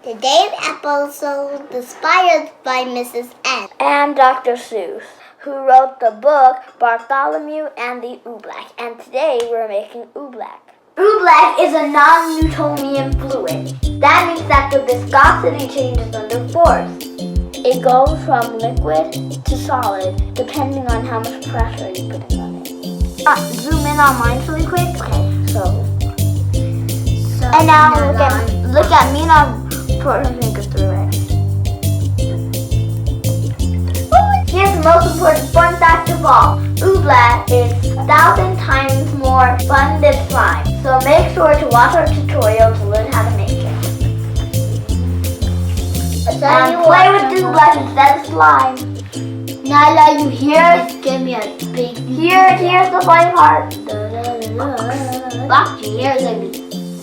Today's episode is inspired by Mrs. N. and Dr. Seuss, who wrote the book Bartholomew and the Oobleck. And today we're making Oobleck. Oobleck is a non-Newtonian fluid. That means that the viscosity changes under force. It goes from liquid to solid, depending on how much pressure you put on it. Zoom in on mine really quick. Okay, so and now look at me now. Put her finger through it. Here's the most important fun fact of all. Oobleck is 1,000 times more fun than slime. So make sure to watch our tutorial to learn how to make it. And play with Oobleck instead of slime. Nyla, you hear? Give me a big. Here's the funny part. Fuck you, here's gonna be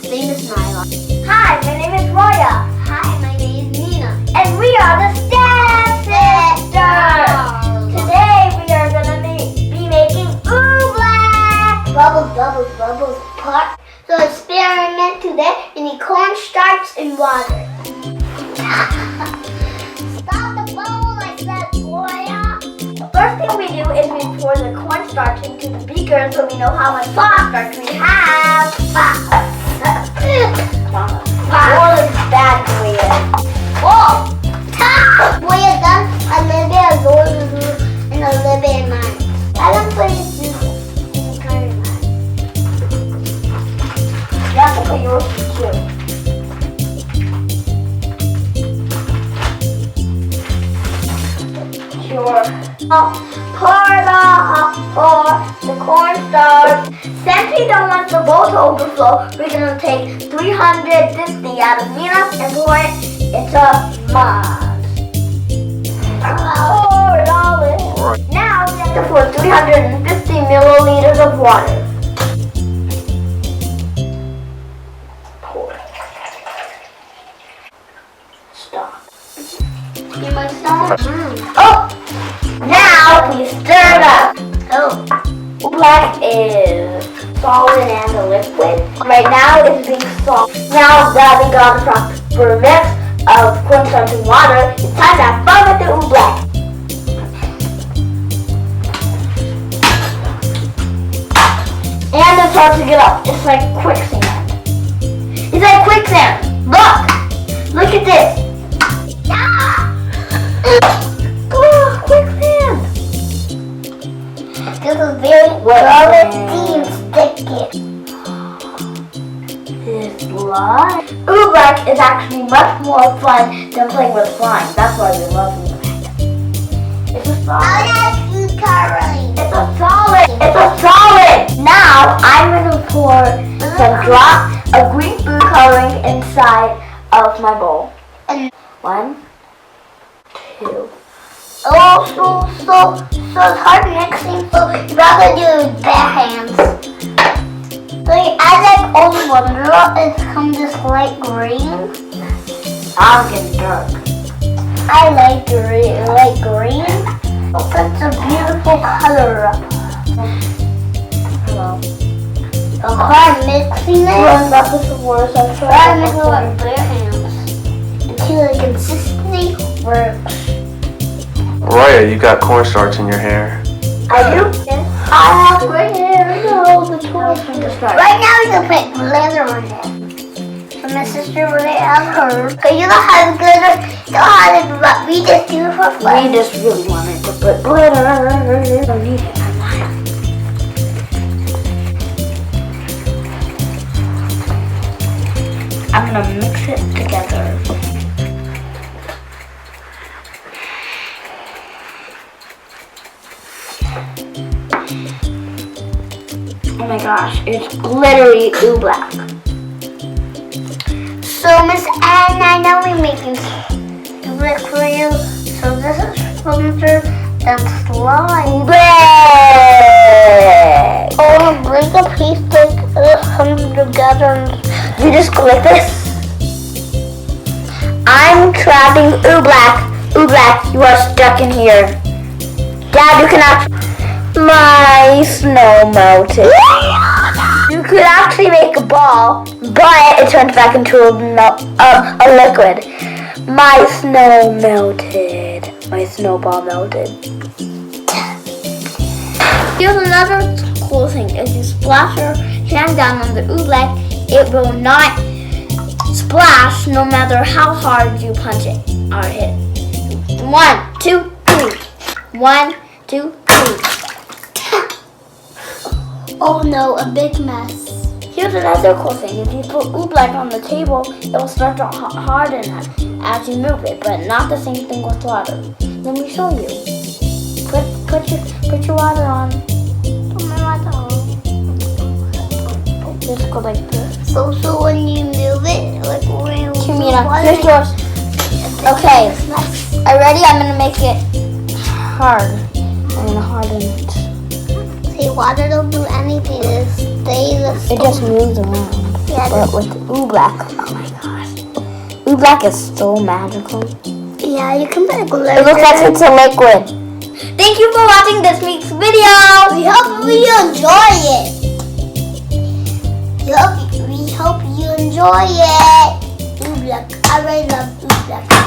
same as Nyla. Hi, my name is Roya. Hi, my name is Nina. And we are the Step Sisters. Today we are going to be making Oobleck. Bubbles, bubbles, bubbles, part. So experiment today, you need cornstarch and water. Stop the bubble like that, Roya. The first thing we do is we pour the cornstarch into the beaker so we know how much cornstarch we have. All is bad for you. Whoa! Roya done a little bit of yours and a little bit of mine. I don't put it in the curry mine. You have to put yours too. Sure. Pour the cornstarch. Since we don't want the bowl to overflow, we're going to take 350 out of Nina and pour it into mine. Pour it all in. Now we have to pour 350 milliliters of water. Pour. Stop. You might stop. Oh! Now we stir it up. Oh. Oobleck is solid and a liquid. Right now it's being solid. Now that we got the proper mix of cornstarch and water, it's time to have fun with the Oobleck. And it starts to get up. It's like quicksand. It's like quicksand. Look! Look at this. Oh, quicksand. This is very solid and sticky. This slime. Oobleck is actually much more fun than playing with slime. That's why we love Oobleck. It's a solid. It's a solid. It's a solid. Now I'm going to pour some drops of green food coloring inside of my bowl. And 1, 2. so it's hard mixing, so you gotta do it with bare hands. So you add like only one drop, it becomes this light green. I'm getting dark. I like green, light green. Oh, it's a beautiful color. Hello. So hard mixing it. That was the worst I've Try tried. to mix it with bare hands until the consistency works. Roya, you got cornstarch in your hair. I do? I have gray hair. No, the toy from the start. Right now we can put glitter on it. So my sister really has hers. Cause you don't have glitter, you don't have it, but we just do it for fun. We just really wanted to put glitter. I don't need it. I'm gonna mix it together. Oh my gosh, it's glittery Oobleck. So Miss Anne, I know we're making Oobleck for you. So this is sponsored and slime. Oobleck! Oh, break a piece like it comes together. You just go like this. I'm trapping Oobleck. Oobleck, you are stuck in here. Dad, you cannot. My snow melted. You could actually make a ball, but it turns back into a liquid. My snow melted. My snowball melted. Here's another cool thing. If you splash your hand down on the oobleck, it will not splash no matter how hard you punch it or hit. 1, 2, 3. 1, 2, 3. Oh no, a big mess. Here's another cool thing. If you put oobleck on the table, it will start to harden as you move it, but not the same thing with water. Let me show you. Put your water on. Put my water on. Just go like this. So when you move it, like when Kimina, here's yours. Okay, are you ready? I'm gonna make it hard. I'm gonna harden it. See, water don't do anything. It stays the same. It just moves around. Yeah, But with oobleck, oh my gosh. Oobleck is so magical. yeah, you can put glue. It looks like it's a liquid. Thank you for watching this week's video. We hope you enjoy it. We hope you enjoy it. Oobleck. I really love Oobleck.